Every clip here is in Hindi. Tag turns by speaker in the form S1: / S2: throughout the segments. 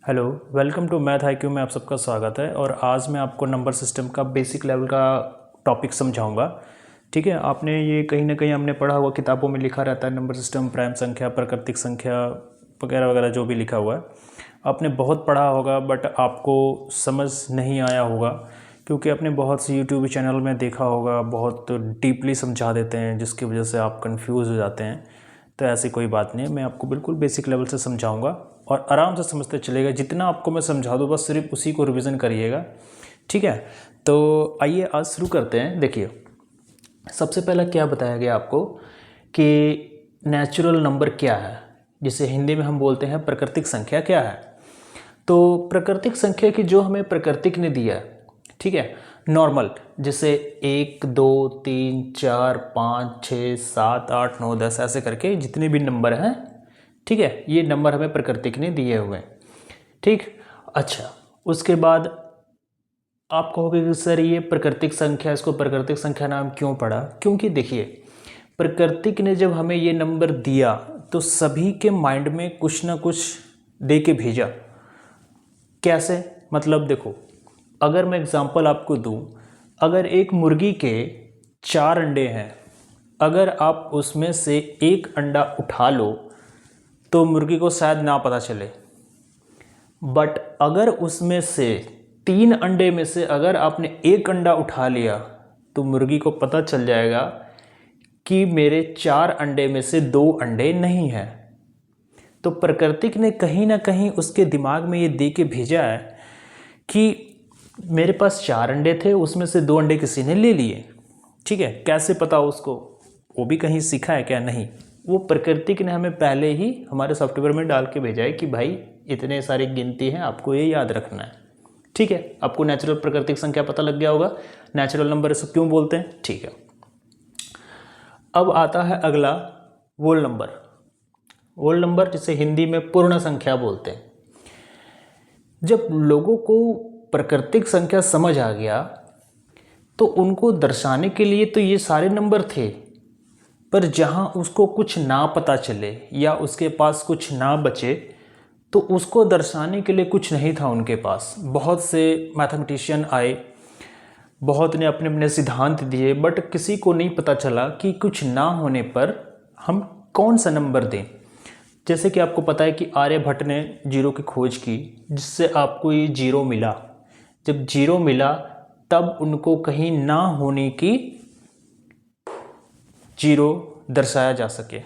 S1: Hello, welcome to math IQ में आप सबका स्वागत है। और आज मैं आपको नंबर सिस्टम का बेसिक लेवल का टॉपिक समझाऊंगा। ठीक है, आपने ये कहीं ना कहीं हमने पढ़ा हुआ, किताबों में लिखा रहता है नंबर सिस्टम, प्राइम संख्या, प्राकृतिक संख्या वगैरह वगैरह जो भी लिखा हुआ है आपने बहुत पढ़ा होगा, बट आपको समझ नहीं आया होगा क्योंकि आपने बहुत सी यूट्यूब चैनल में देखा होगा, बहुत डीपली समझा देते हैं जिसकी वजह से आप कंफ्यूज हो जाते हैं। तो ऐसी कोई बात नहीं है, मैं आपको बिल्कुल बेसिक लेवल से समझाऊंगा और आराम से समझते चलेगा। जितना आपको मैं समझा दूँ बस सिर्फ उसी को रिवीजन करिएगा। ठीक है, तो आइए आज शुरू करते हैं। देखिए, सबसे पहला क्या बताया गया आपको कि नेचुरल नंबर क्या है, जिसे हिंदी में हम बोलते हैं प्राकृतिक संख्या क्या है। तो प्राकृतिक संख्या की जो हमें प्राकृतिक ने दिया है, ठीक है, नॉर्मल, जैसे 1 2 3 4 5 6 7 8 9 10 ऐसे करके जितने भी नंबर हैं, ठीक है, ये नंबर हमें प्राकृतिक ने दिए हुए हैं। ठीक, अच्छा, उसके बाद आप कहोगे कि सर ये प्राकृतिक संख्या, इसको प्राकृतिक संख्या नाम क्यों पड़ा? क्योंकि देखिए, प्राकृतिक ने जब हमें ये नंबर दिया तो सभी के माइंड में कुछ ना कुछ दे के भेजा। कैसे? मतलब देखो, अगर मैं एग्जांपल आपको दूं, अगर एक मुर्गी के 4 अंडे हैं, अगर आप उसमें से एक अंडा उठा लो तो मुर्गी को शायद ना पता चले, बट अगर उसमें से 3 अंडे में से अगर आपने एक अंडा उठा लिया तो मुर्गी को पता चल जाएगा कि मेरे 4 अंडे में से 2 अंडे नहीं हैं। तो प्राकृतिक ने कहीं ना कहीं उसके दिमाग में ये दे के भेजा है कि मेरे पास 4 अंडे थे, उसमें से 2 अंडे किसी ने ले लिए। ठीक है, कैसे पता उसको? वो भी कहीं सीखा है क्या? नहीं, वो प्राकृतिक ने हमें पहले ही हमारे सॉफ्टवेयर में डाल के भेजा है कि भाई इतने सारी गिनती हैं, आपको ये याद रखना है। ठीक है, आपको नेचुरल प्राकृतिक संख्या पता लग गया होगा, नेचुरल नंबर इसे क्यों बोलते हैं। ठीक है, अब आता है अगला, होल नंबर। होल नंबर जिसे हिंदी में पूर्ण संख्या बोलते हैं। जब लोगों को प्राकृतिक संख्या समझ आ गया तो उनको दर्शाने के लिए तो ये सारे नंबर थे, पर जहाँ उसको कुछ ना पता चले या उसके पास कुछ ना बचे तो उसको दर्शाने के लिए कुछ नहीं था उनके पास। बहुत से मैथमेटिशियन आए, बहुत ने अपने अपने सिद्धांत दिए, बट किसी को नहीं पता चला कि कुछ ना होने पर हम कौन सा नंबर दें। जैसे कि आपको पता है कि आर्यभट्ट ने जीरो की खोज की, जिससे आपको ये जीरो मिला। जब जीरो मिला तब उनको कहीं ना होने की जीरो दर्शाया जा सके।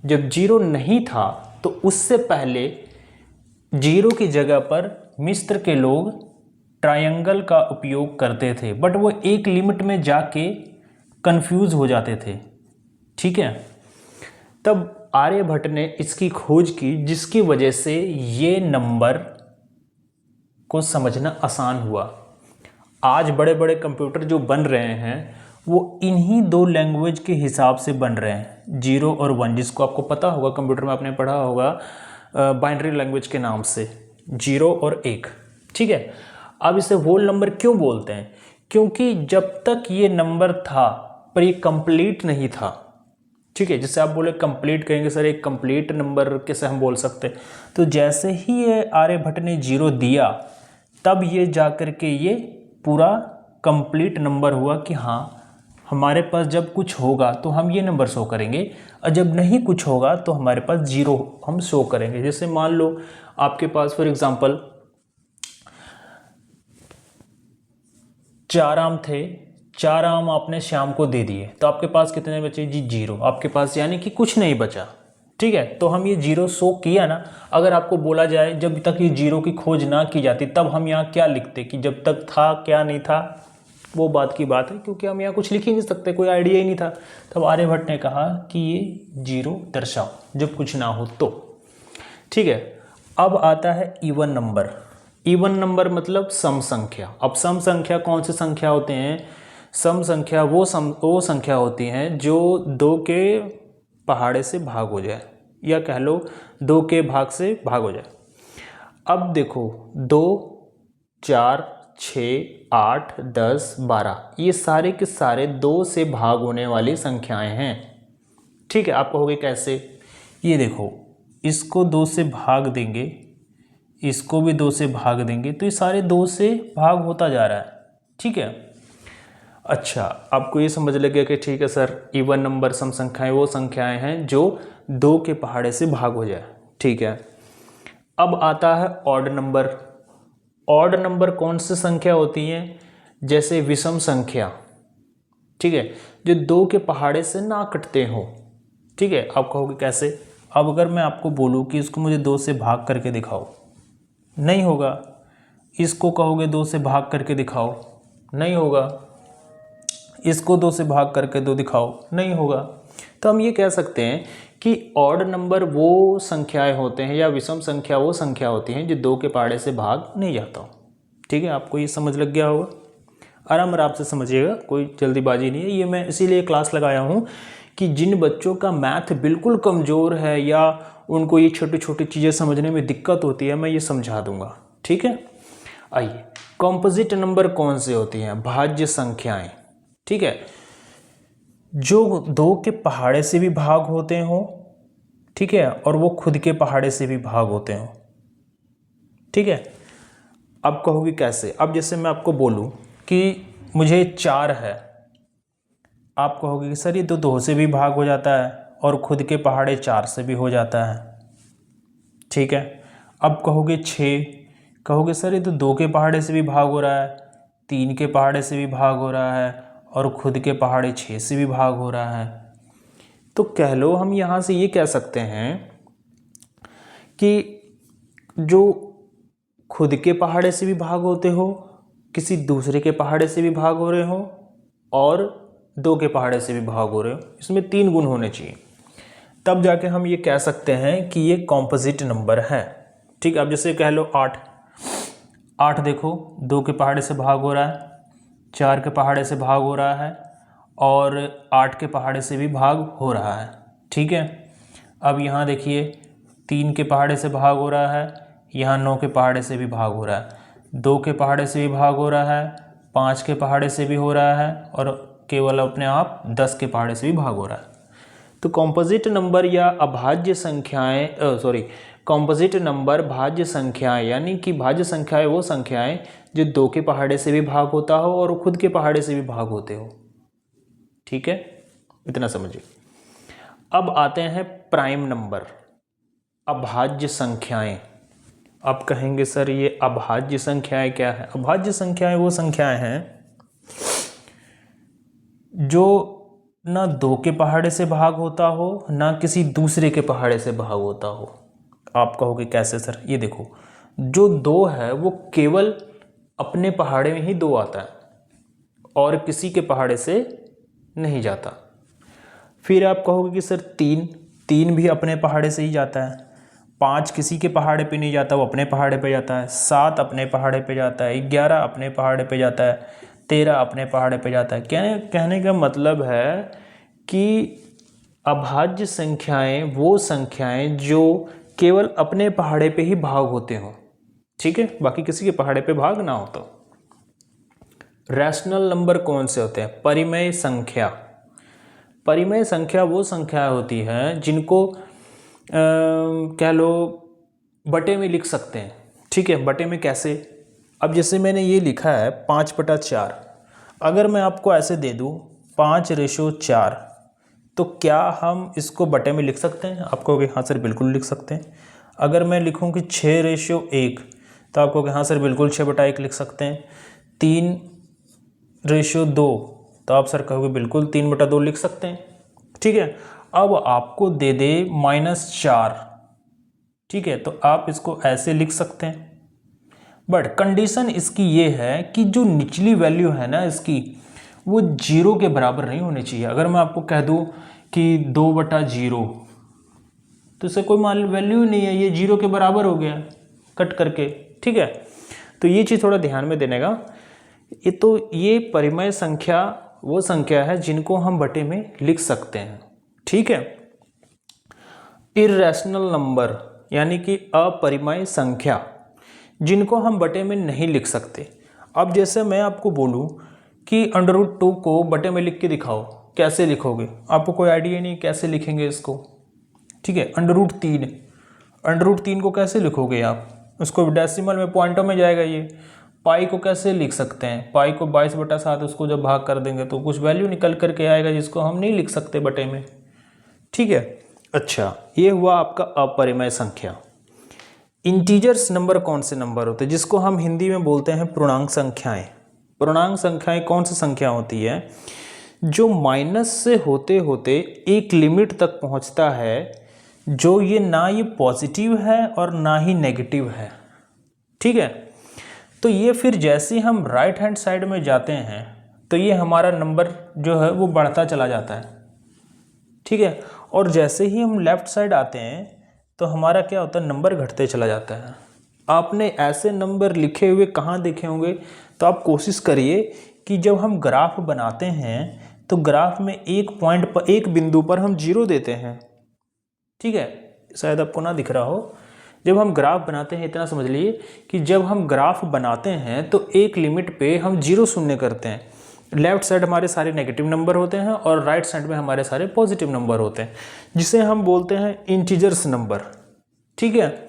S1: जब जीरो नहीं था तो उससे पहले जीरो की जगह पर मिस्र के लोग ट्रायंगल का उपयोग करते थे, बट वो एक लिमिट में जाके कंफ्यूज हो जाते थे। ठीक है, तब आर्यभट्ट ने इसकी खोज की, जिसकी वजह से ये नंबर को समझना आसान हुआ। आज बड़े बड़े कंप्यूटर जो बन रहे हैं वो इन्हीं 2 लैंग्वेज के हिसाब से बन रहे हैं, 0 और 1, जिसको आपको पता होगा, कंप्यूटर में आपने पढ़ा होगा बाइनरी लैंग्वेज के नाम से, 0 और 1। ठीक है, अब इसे होल नंबर क्यों बोलते हैं? क्योंकि जब तक ये नंबर था पर ये कंप्लीट नहीं था। ठीक है, जैसे आप बोले कंप्लीट, कहेंगे सर एक कंप्लीट नंबर कैसे हम बोल सकते? तो जैसे ही ये आर्यभट्ट ने 0 दिया तब ये जाकर के ये पूरा कंप्लीट नंबर हुआ कि हाँ, हमारे पास जब कुछ होगा तो हम ये नंबर शो करेंगे, और जब नहीं कुछ होगा तो हमारे पास 0 हम शो करेंगे। जैसे मान लो आपके पास फॉर एग्जांपल 4 आम थे, 4 आम आपने शाम को दे दिए, तो आपके पास कितने बचे जी? 0 आपके पास, यानी कि कुछ नहीं बचा। ठीक है, तो हम ये 0 शो किया ना। अगर आपको बोला जाए जब तक ये 0 की खोज ना की जाती तब हम यहाँ क्या लिखते कि जब तक था क्या नहीं था, वो बात की बात है, क्योंकि हम यहाँ कुछ लिख ही नहीं सकते, कोई आइडिया ही नहीं था। तब आर्यभट्ट ने कहा कि ये 0 दर्शाओ जब कुछ ना हो तो। ठीक है, अब आता है इवन नंबर। इवन नंबर मतलब सम संख्या। अब सम संख्या कौन सी संख्या होते हैं? सम संख्या वो संख्या होती हैं जो 2 के पहाड़े से भाग हो जाए, या कह लो 2 के भाग से भाग हो जाए। अब देखो, 2 4 6 8 10 12 ये सारे के सारे 2 से भाग होने वाली संख्याएं हैं। ठीक है, आप कहोगे कैसे? ये देखो, इसको 2 से भाग देंगे, इसको भी 2 से भाग देंगे तो ये सारे 2 से भाग होता जा रहा है। ठीक है, अच्छा आपको ये समझ लग गया कि ठीक है सर, इवन नंबर सम संख्याएं वो संख्याएं हैं जो 2 के पहाड़े से भाग हो जाए। ठीक है, अब आता है ऑड नंबर। ऑड नंबर कौन सी संख्या होती हैं? जैसे विषम संख्या, ठीक है, जो 2 के पहाड़े से ना कटते हो। ठीक है, आप कहोगे कैसे? अब अगर मैं आपको बोलूँ कि इसको मुझे 2 से भाग करके दिखाओ, नहीं होगा। इसको कहोगे 2 से भाग करके दिखाओ, नहीं होगा। इसको 2 से भाग करके 2 दिखाओ, नहीं होगा। तो हम ये कह सकते हैं कि ऑड नंबर वो संख्याएं होते हैं या विषम संख्या वो संख्या होती हैं जो 2 के पहाड़े से भाग नहीं जाता हो। ठीक है, आपको ये समझ लग गया होगा। आराम से समझिएगा, कोई जल्दीबाजी नहीं है। ये मैं इसीलिए क्लास लगाया हूँ कि जिन बच्चों का मैथ बिल्कुल कमज़ोर है या उनको ये छोटी छोटी चीज़ें समझने में दिक्कत होती है, मैं ये समझा दूंगा। ठीक है, आइए, कॉम्पोजिट नंबर कौन से होती हैं? भाज्य संख्याएं। ठीक है, जो 2 के पहाड़े से भी भाग होते हो, ठीक है, और वो खुद के पहाड़े से भी भाग होते हो। ठीक है, अब कहोगे कैसे? अब जैसे मैं आपको बोलूं कि मुझे 4 है, आप कहोगे कि सर ये तो 2 से भी भाग हो जाता है और खुद के पहाड़े 4 से भी हो जाता है। ठीक है, अब कहोगे 6, कहोगे सर ये तो 2 के पहाड़े से भी भाग हो रहा है, 3 के पहाड़े से भी भाग हो रहा है और खुद के पहाड़े 6 से भी भाग हो रहा है। तो कह लो हम यहाँ से ये कह सकते हैं कि जो खुद के पहाड़े से भी भाग होते हो, किसी दूसरे के पहाड़े से भी भाग हो रहे हो और 2 के पहाड़े से भी भाग हो रहे हो, इसमें 3 गुण होने चाहिए, तब जाके हम ये कह सकते हैं कि ये कॉम्पोजिट नंबर है। ठीक है, अब जैसे कह लो 8, 8 देखो 2 के पहाड़े से भाग हो रहा है, 4 के पहाड़े से भाग हो रहा है और 8 के पहाड़े से भी भाग हो रहा है। ठीक है, अब यहाँ देखिए 3 के पहाड़े से भाग हो रहा है, यहाँ 9 के पहाड़े से भी भाग हो रहा है, 2 के पहाड़े से भी भाग हो रहा है, 5 के पहाड़े से भी हो रहा है और केवल अपने आप 10 के पहाड़े से भी भाग हो रहा है। तो कॉम्पोजिट नंबर या अभाज्य संख्याएं, कॉम्पोजिट नंबर भाज्य संख्याएं, यानी कि भाज्य संख्याएं वो संख्याएं जो 2 के पहाड़े से भी भाग होता हो और खुद के पहाड़े से भी भाग होते हो। ठीक है, इतना समझिए। अब आते हैं प्राइम नंबर, अभाज्य संख्याएं। अब कहेंगे सर ये अभाज्य संख्याएं क्या है? अभाज्य संख्याएं वो संख्याएं हैं जो ना 2 के पहाड़े से भाग होता हो ना किसी दूसरे के पहाड़े से भाग होता हो। आप कहोगे कैसे सर? ये देखो, जो 2 है वो केवल अपने पहाड़े में ही 2 आता है और किसी के पहाड़े से नहीं जाता। फिर आप कहोगे कि सर 3 भी अपने पहाड़े से ही जाता है, 5 किसी के पहाड़े पे नहीं जाता, वो अपने पहाड़े पे जाता है, 7 अपने पहाड़े पे जाता है, 11 अपने पहाड़े पे जाता है, 13 अपने पहाड़े पे जाता है। कहने का मतलब है कि अभाज्य संख्याएं वो संख्याएं जो केवल अपने पहाड़े पे ही भाग होते हो। ठीक है, बाकी किसी के पहाड़े पे भाग ना हो। तो रैशनल नंबर कौन से होते हैं? परिमेय संख्या। परिमेय संख्या वो संख्या होती है जिनको कह लो बटे में लिख सकते हैं। ठीक है, बटे में कैसे? अब जैसे मैंने ये लिखा है 5/4, अगर मैं आपको ऐसे दे दूँ 5:4, तो क्या हम इसको बटे में लिख सकते हैं? आप कहोगे हाँ सर बिल्कुल लिख सकते हैं। अगर मैं लिखूँ कि 6:1, तो आप कहोगे हाँ सर बिल्कुल 6/1 लिख सकते हैं। 3:2, तो आप सर कहोगे बिल्कुल 3/2 लिख सकते हैं। ठीक है, अब आपको दे दे -4, ठीक है, तो आप इसको ऐसे लिख सकते हैं। बट कंडीशन इसकी ये है कि जो निचली वैल्यू है ना इसकी, वो 0 के बराबर नहीं होनी चाहिए। अगर मैं आपको कह दूं कि 2/0, तो इससे कोई मान वैल्यू नहीं है, ये 0 के बराबर हो गया कट करके। ठीक है, तो ये चीज़ थोड़ा ध्यान में देने का। ये परिमेय संख्या वो संख्या है जिनको हम बटे में लिख सकते हैं। ठीक है, इर्रेशनल नंबर यानी कि अपरिमेय संख्या जिनको हम बटे में नहीं लिख सकते। अब जैसे मैं आपको बोलूं कि √2 को बटे में लिख के दिखाओ, कैसे लिखोगे? आपको कोई आइडिया नहीं कैसे लिखेंगे इसको। ठीक है, √3 को कैसे लिखोगे आप? उसको डेसिमल में, पॉइंटों में जाएगा ये। पाई को कैसे लिख सकते हैं, पाई को 22/7 उसको जब भाग कर देंगे तो कुछ वैल्यू निकल करके आएगा जिसको हम नहीं लिख सकते बटे में। ठीक है, अच्छा ये हुआ आपका अपरिमेय संख्या। इंटीजर्स नंबर कौन से नंबर होते हैं, जिसको हम हिंदी में बोलते हैं पूर्णांक संख्याएं। पूर्णांक संख्याएं कौन सी संख्या होती है, जो माइनस से होते होते एक लिमिट तक पहुंचता है, जो ये ना ये पॉजिटिव है और ना ही नेगेटिव है। ठीक है, तो ये फिर जैसे हम राइट हैंड साइड में जाते हैं तो ये हमारा नंबर जो है वो बढ़ता चला जाता है। ठीक है, और जैसे ही हम लेफ्ट साइड आते हैं तो हमारा क्या होता है, नंबर घटते चला जाता है। आपने ऐसे नंबर लिखे हुए कहाँ देखे होंगे, तो आप कोशिश करिए कि जब हम ग्राफ बनाते हैं तो ग्राफ में एक पॉइंट पर, एक बिंदु पर हम 0 देते हैं। ठीक है, शायद आपको ना दिख रहा हो। जब हम ग्राफ बनाते हैं, इतना समझ लीजिए कि जब हम ग्राफ बनाते हैं तो एक लिमिट पे हम 0 शून्य करते हैं। लेफ्ट साइड हमारे सारे नेगेटिव नंबर होते हैं और राइट साइड में हमारे सारे पॉजिटिव नंबर होते हैं, जिसे हम बोलते हैं इंटीजर्स नंबर। ठीक है,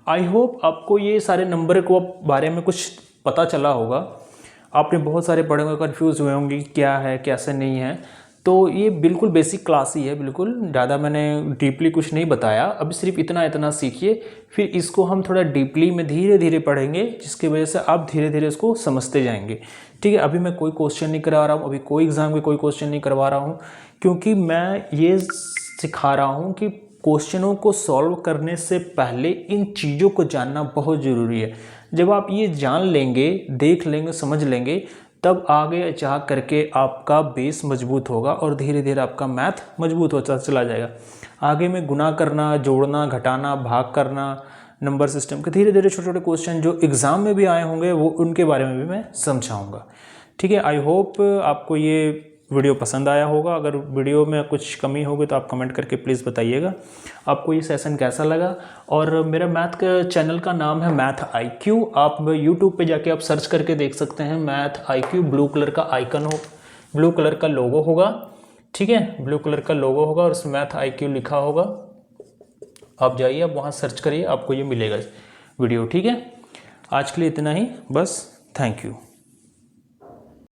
S1: आई होप आपको ये सारे नंबर को बारे में कुछ पता चला होगा। आपने बहुत सारे पढ़े होंगे, कन्फ्यूज हुए होंगे क्या है कैसे नहीं है। तो ये बिल्कुल बेसिक क्लास ही है, बिल्कुल ज़्यादा मैंने डीपली कुछ नहीं बताया। अभी सिर्फ इतना इतना सीखिए, फिर इसको हम थोड़ा डीपली में धीरे धीरे पढ़ेंगे, जिसकी वजह से आप धीरे धीरे इसको समझते जाएंगे। ठीक है, अभी मैं कोई क्वेश्चन नहीं करा रहा हूँ, अभी कोई एग्ज़ाम के कोई क्वेश्चन नहीं करवा रहा हूँ, क्योंकि मैं ये सिखा रहा हूँ कि क्वेश्चनों को सॉल्व करने से पहले इन चीज़ों को जानना बहुत ज़रूरी है। जब आप ये जान लेंगे, देख लेंगे, समझ लेंगे, तब आगे जा करके आपका बेस मजबूत होगा और धीरे धीरे आपका मैथ मजबूत होता चला जाएगा। आगे में गुना करना, जोड़ना, घटाना, भाग करना, नंबर सिस्टम के धीरे धीरे छोटे छोटे क्वेश्चन जो एग्ज़ाम में भी आए होंगे वो उनके बारे में भी मैं समझाऊंगा। ठीक है, आई होप आपको ये वीडियो पसंद आया होगा। अगर वीडियो में कुछ कमी होगी तो आप कमेंट करके प्लीज़ बताइएगा आपको ये सेशन कैसा लगा। और मेरा मैथ का चैनल का नाम है मैथ IQ। आप यूट्यूब पे जाके आप सर्च करके देख सकते हैं मैथ IQ। ब्लू कलर का आइकन हो, ब्लू कलर का लोगो होगा। ठीक है, ब्लू कलर का लोगो होगा और उसमें मैथ IQ लिखा होगा। आप जाइए, आप वहाँ सर्च करिए, आपको ये मिलेगा वीडियो। ठीक है, आज के लिए इतना ही बस। Thank you.